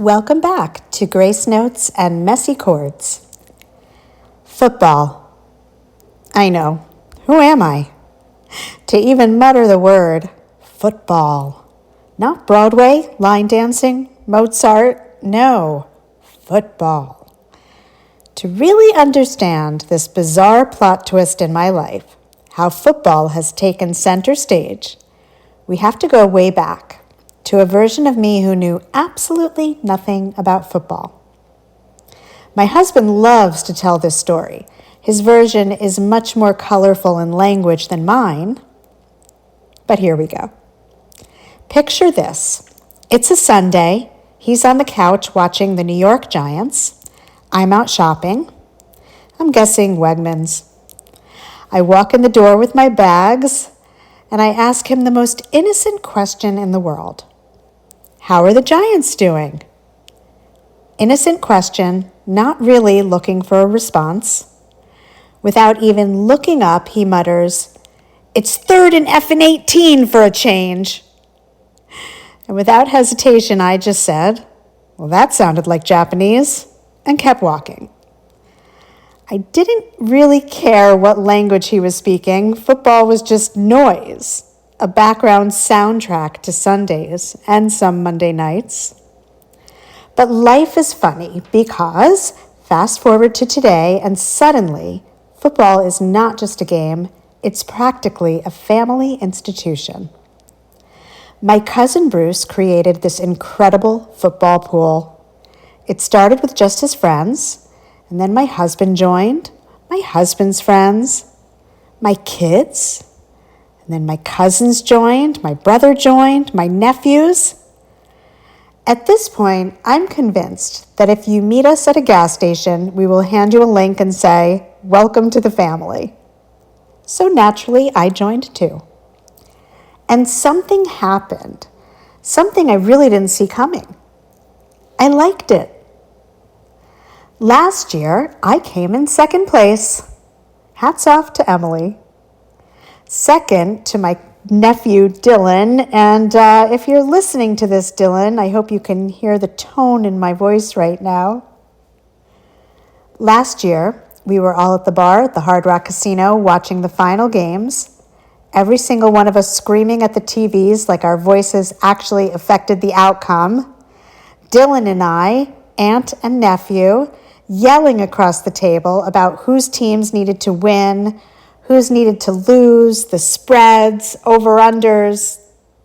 Welcome back to Grace Notes and Messy Chords. Football. I know. Who am I? To even mutter the word football. Not Broadway, line dancing, Mozart. No, football. To really understand this bizarre plot twist in my life, how football has taken center stage, we have to go way back to a version of me who knew absolutely nothing about football. My husband loves to tell this story. His version is much more colorful in language than mine, but here we go. Picture this. It's a Sunday. He's on the couch watching the New York Giants. I'm out shopping. I'm guessing Wegmans. I walk in the door with my bags, and I ask him the most innocent question in the world. How are the Giants doing? Innocent question, not really looking for a response. Without even looking up, he mutters, "It's 3rd and effing 18 for a change." And without hesitation, I just said, "Well, that sounded like Japanese," and kept walking. I didn't really care what language he was speaking. Football was just noise, a background soundtrack to Sundays and some Monday nights. But life is funny because fast forward to today and suddenly football is not just a game, it's practically a family institution. My cousin Bruce created this incredible football pool. It started with just his friends, and then my husband joined, my husband's friends, my kids, and then my cousins joined, my brother joined, my nephews. At this point, I'm convinced that if you meet us at a gas station, we will hand you a link and say, "Welcome to the family." So naturally, I joined too. And something happened, something I really didn't see coming. I liked it. Last year, I came in second place. Hats off to Emily. Second to my nephew, Dylan. And if you're listening to this, Dylan, I hope you can hear the tone in my voice right now. Last year, we were all at the bar at the Hard Rock Casino watching the final games. Every single one of us screaming at the TVs like our voices actually affected the outcome. Dylan and I, aunt and nephew, yelling across the table about whose teams needed to win, who's needed to lose, the spreads, over-unders,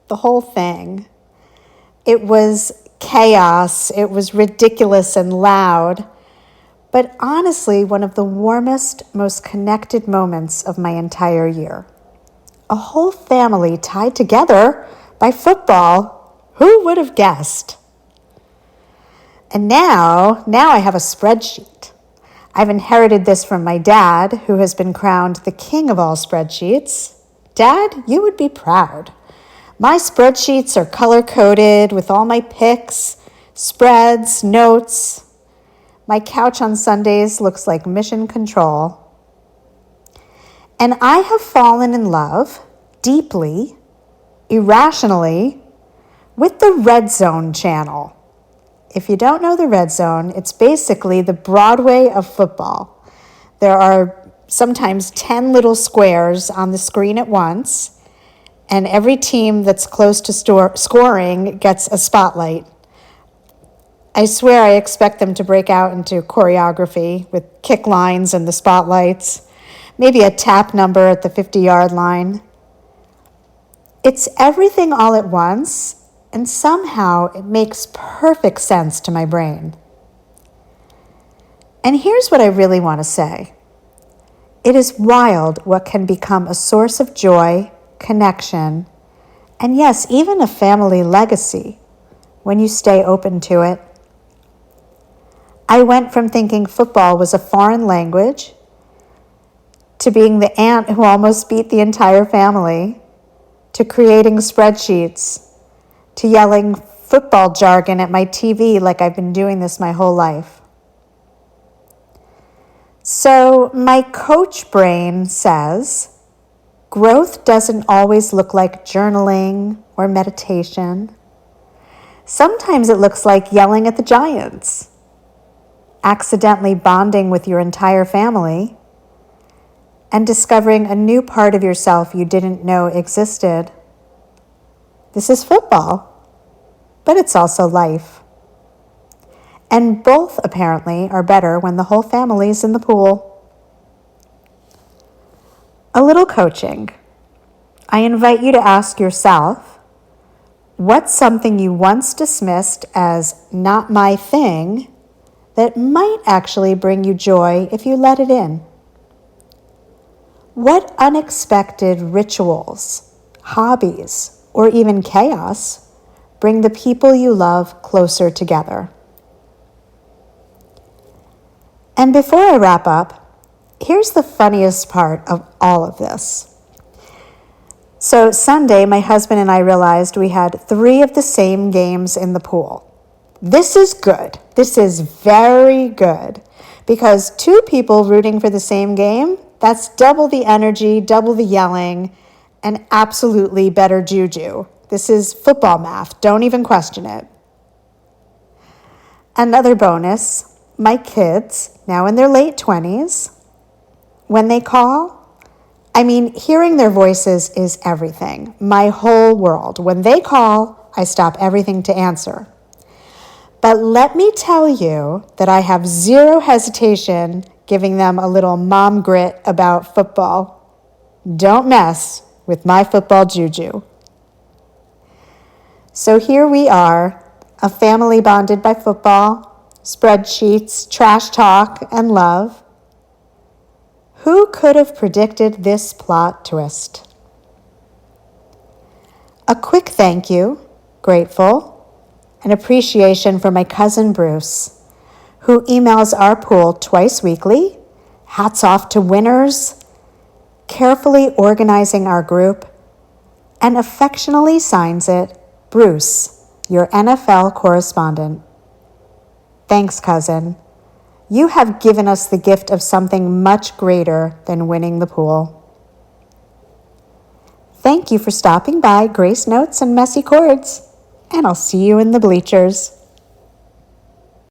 the whole thing. It was chaos. It was ridiculous and loud. But honestly, one of the warmest, most connected moments of my entire year. A whole family tied together by football. Who would have guessed? And now I have a spreadsheet. I've inherited this from my dad, who has been crowned the king of all spreadsheets. Dad, you would be proud. My spreadsheets are color-coded with all my picks, spreads, notes. My couch on Sundays looks like mission control. And I have fallen in love, deeply, irrationally, with the Red Zone channel. If you don't know the Red Zone, it's basically the Broadway of football. There are sometimes 10 little squares on the screen at once, and every team that's close to scoring gets a spotlight. I swear I expect them to break out into choreography with kick lines and the spotlights, maybe a tap number at the 50-yard line. It's everything all at once, and somehow it makes perfect sense to my brain. And here's what I really want to say. It is wild what can become a source of joy, connection, and yes, even a family legacy when you stay open to it. I went from thinking football was a foreign language to being the aunt who almost beat the entire family, to creating spreadsheets, to yelling football jargon at my TV like I've been doing this my whole life. So my coach brain says, growth doesn't always look like journaling or meditation. Sometimes it looks like yelling at the Giants, accidentally bonding with your entire family, and discovering a new part of yourself you didn't know existed. This is football, but it's also life. And both, apparently, are better when the whole family's in the pool. A little coaching. I invite you to ask yourself, what's something you once dismissed as not my thing that might actually bring you joy if you let it in? What unexpected rituals, hobbies, or even chaos bring the people you love closer together? And before I wrap up, here's the funniest part of all of this. So Sunday, my husband and I realized we had 3 of the same games in the pool. This is good. This is very good. Because 2 people rooting for the same game, that's double the energy, double the yelling, and absolutely better juju. This is football math. Don't even question it. Another bonus, my kids, now in their late 20s, when they call, hearing their voices is everything. My whole world. When they call, I stop everything to answer. But let me tell you that I have zero hesitation giving them a little mom grit about football. Don't mess with my football juju. So here we are, a family bonded by football, spreadsheets, trash talk, and love. Who could have predicted this plot twist? A quick thank you, grateful, and appreciation for my cousin Bruce, who emails our pool twice weekly. Hats off to winners, carefully organizing our group, and affectionately signs it, Bruce, your NFL correspondent. Thanks, cousin. You have given us the gift of something much greater than winning the pool. Thank you for stopping by Grace Notes and Messy Chords, and I'll see you in the bleachers.